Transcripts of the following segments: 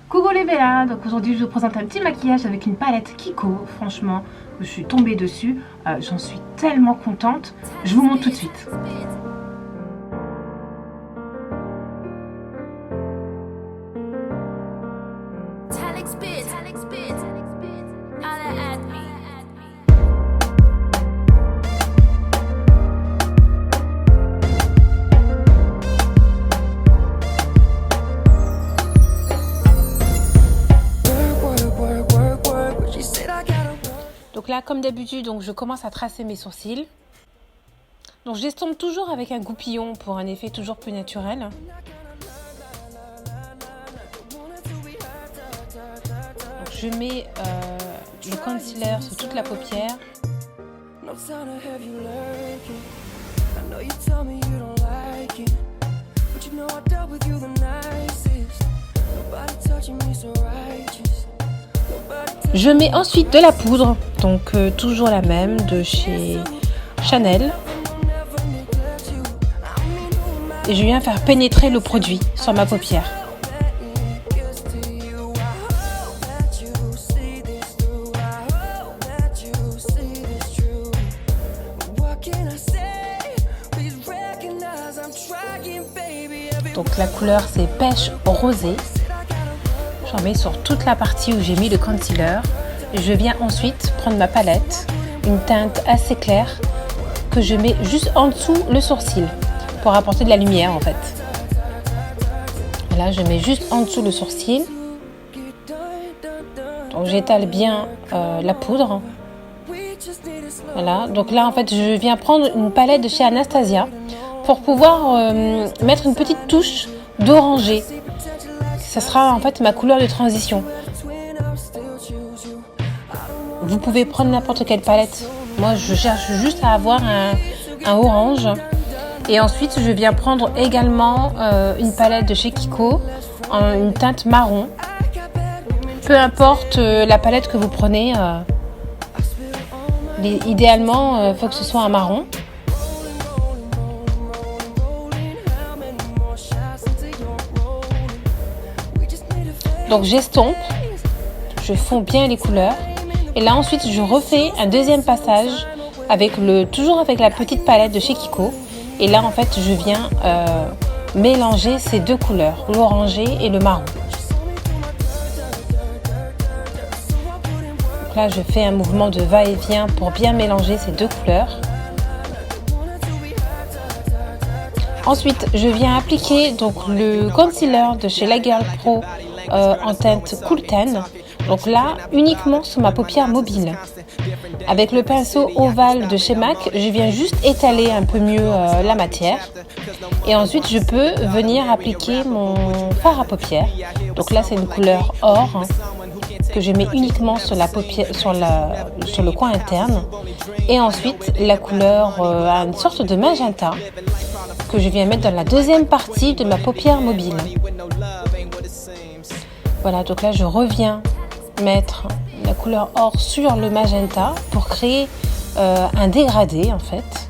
Coucou les Bella, donc aujourd'hui je vous présente un petit maquillage avec une palette Kiko. Franchement, je suis tombée dessus, j'en suis tellement contente. Je vous montre tout de suite. Donc là, comme d'habitude, je commence à tracer mes sourcils. Donc j'estompe toujours avec un goupillon pour un effet toujours plus naturel. Donc je mets le concealer sur toute la paupière. Je mets ensuite de la poudre, donc toujours la même de chez Chanel. Et je viens faire pénétrer le produit sur ma paupière. Donc la couleur c'est pêche rosée. J'en mets sur toute la partie où j'ai mis le concealer. Je viens ensuite prendre ma palette, une teinte assez claire que je mets juste en dessous le sourcil pour apporter de la lumière en fait. Là, je mets juste en dessous le sourcil. Donc j'étale bien la poudre. Voilà. Donc là en fait, je viens prendre une palette de chez Anastasia pour pouvoir mettre une petite touche d'orangé. Ça sera en fait ma couleur de transition. Vous pouvez prendre n'importe quelle palette. Moi, je cherche juste à avoir un orange. Et ensuite, je viens prendre également une palette de chez Kiko, une teinte marron. Peu importe la palette que vous prenez, idéalement, il faut que ce soit un marron. Donc j'estompe, je fonds bien les couleurs et là ensuite je refais un deuxième passage toujours avec la petite palette de chez Kiko et là en fait je viens mélanger ces deux couleurs, l'orangé et le marron. Donc là je fais un mouvement de va-et-vient pour bien mélanger ces deux couleurs. Ensuite je viens appliquer donc le concealer de chez La Girl Pro en teinte Cool Tan. Donc là, uniquement sur ma paupière mobile. Avec le pinceau ovale de chez MAC, je viens juste étaler un peu mieux la matière. Et ensuite, je peux venir appliquer mon fard à paupières. Donc là, c'est une couleur or que je mets uniquement sur la paupière, sur le coin interne. Et ensuite, la couleur a une sorte de magenta que je viens mettre dans la deuxième partie de ma paupière mobile. Voilà, donc là je reviens mettre la couleur or sur le magenta pour créer un dégradé en fait.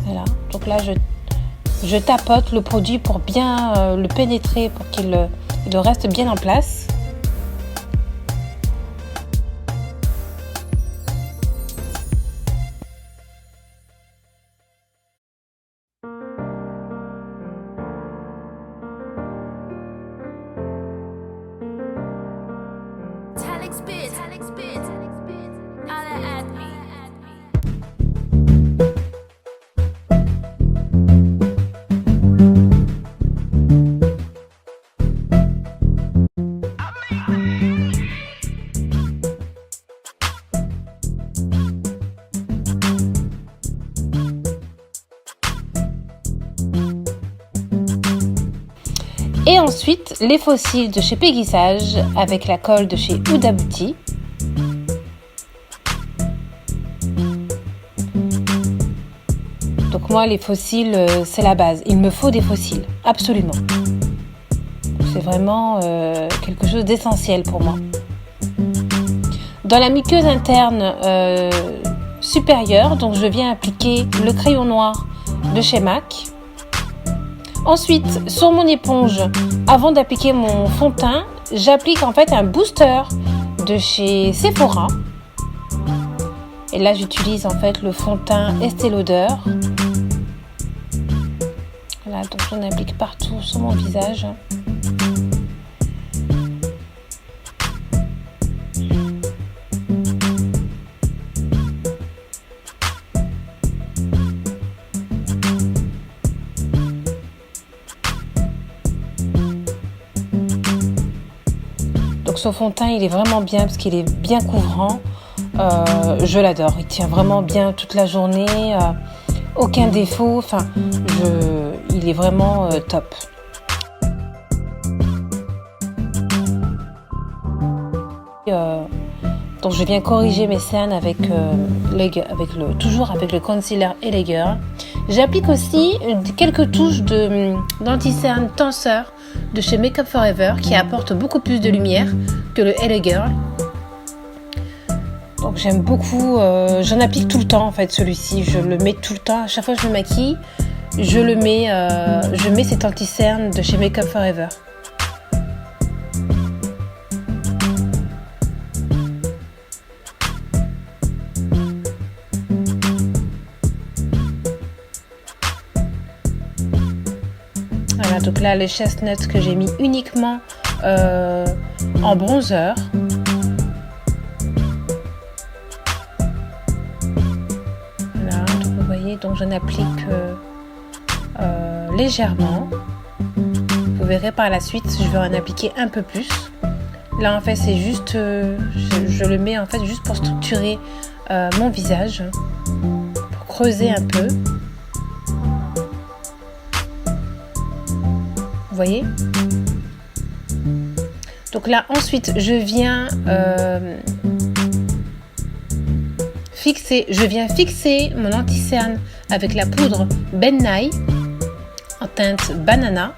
Voilà, donc là je tapote le produit pour bien le pénétrer, pour qu'il reste bien en place. Et ensuite, les faux cils de chez Peggy Sage avec la colle de chez Huda Beauty. Donc moi, les faux cils, c'est la base. Il me faut des faux cils, absolument. C'est vraiment quelque chose d'essentiel pour moi. Dans la muqueuse interne supérieure, donc je viens appliquer le crayon noir de chez MAC. Ensuite, sur mon éponge, avant d'appliquer mon fond de teint, j'applique en fait un booster de chez Sephora. Et là, j'utilise en fait le fond de teint Estée Lauder. Voilà, donc j'en applique partout sur mon visage. Donc ce fond de teint, il est vraiment bien parce qu'il est bien couvrant. Je l'adore, il tient vraiment bien toute la journée, aucun défaut, enfin, il est vraiment top. Donc je viens corriger mes cernes toujours avec le concealer Elegir. J'applique aussi quelques touches d'anti-cerne tenseur de chez Make Up For Ever qui apporte beaucoup plus de lumière que le Elegir. Donc j'aime beaucoup, j'en applique tout le temps en fait celui-ci, je le mets tout le temps, à chaque fois que je me maquille, je mets cet anti-cerne de chez Make Up For Ever. Voilà, donc là les chestnuts que j'ai mis uniquement en bronzer. Donc j'en applique légèrement. Vous verrez par la suite, je vais en appliquer un peu plus. Là en fait c'est juste, je le mets en fait juste pour structurer mon visage, pour creuser un peu. Vous voyez? Donc là ensuite je viens fixer mon anti-cerne avec la poudre Ben Nye en teinte banana.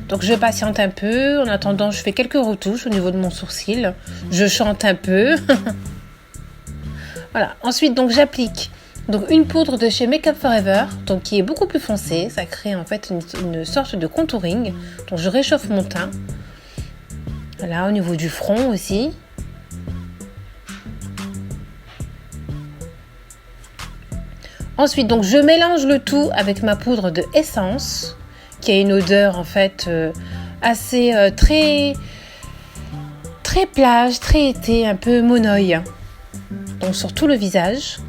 Donc je patiente un peu, en attendant je fais quelques retouches au niveau de mon sourcil, je chante un peu. Voilà, ensuite donc j'applique une poudre de chez Make Up For Ever, donc qui est beaucoup plus foncée, ça crée en fait une sorte de contouring, donc je réchauffe mon teint. Voilà, au niveau du front aussi. Ensuite donc je mélange le tout avec ma poudre de Essence, qui a une odeur en fait assez très plage, très été, un peu monoï. Donc sur tout le visage.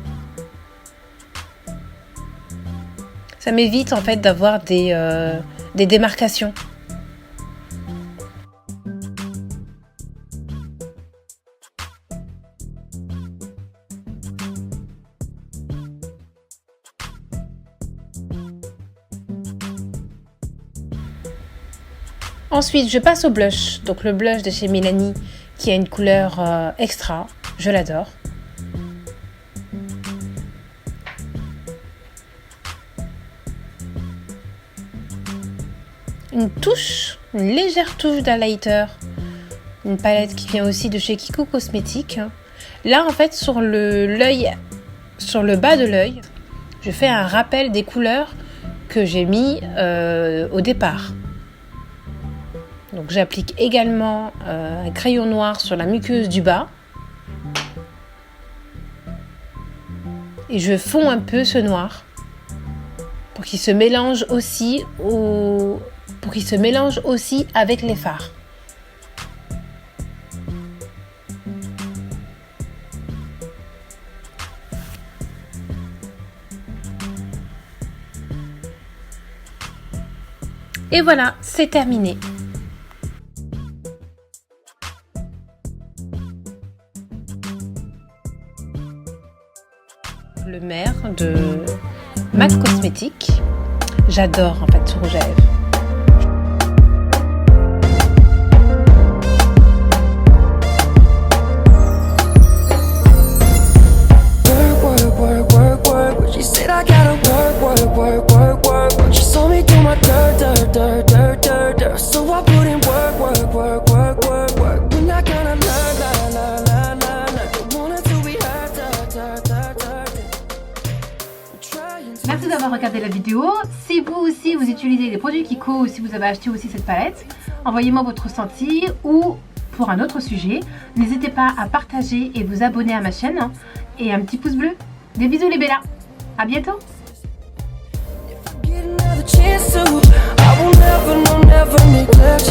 Ça m'évite en fait d'avoir des démarcations. Ensuite, je passe au blush. Donc le blush de chez Milani qui a une couleur extra. Je l'adore. Une légère touche d'highlighter. Une palette qui vient aussi de chez Kiko Cosmétiques. Là, en fait, sur le bas de l'œil, je fais un rappel des couleurs que j'ai mis au départ. Donc j'applique également un crayon noir sur la muqueuse du bas. Et je fonds un peu ce noir pour qu'il se mélange aussi avec les fards. Et voilà, c'est terminé. Le maire de MAC Cosmétiques. J'adore en fait ce rouge à lèvres. work, work, work, work. We're not gonna learn, learn, learn, learn, learn, learn. Don't want it to be hurt, hurt, hurt, hurt, hurt. I'm trying to. Merci d'avoir regardé la vidéo. Si vous aussi vous utilisez des produits Kiko ou si vous avez acheté aussi cette palette, envoyez-moi votre ressenti ou pour un autre sujet. N'hésitez pas à partager et vous abonner à ma chaîne et un petit pouce bleu. Des bisous les Bellas. À bientôt. Get another chance to. I will never, no, never neglect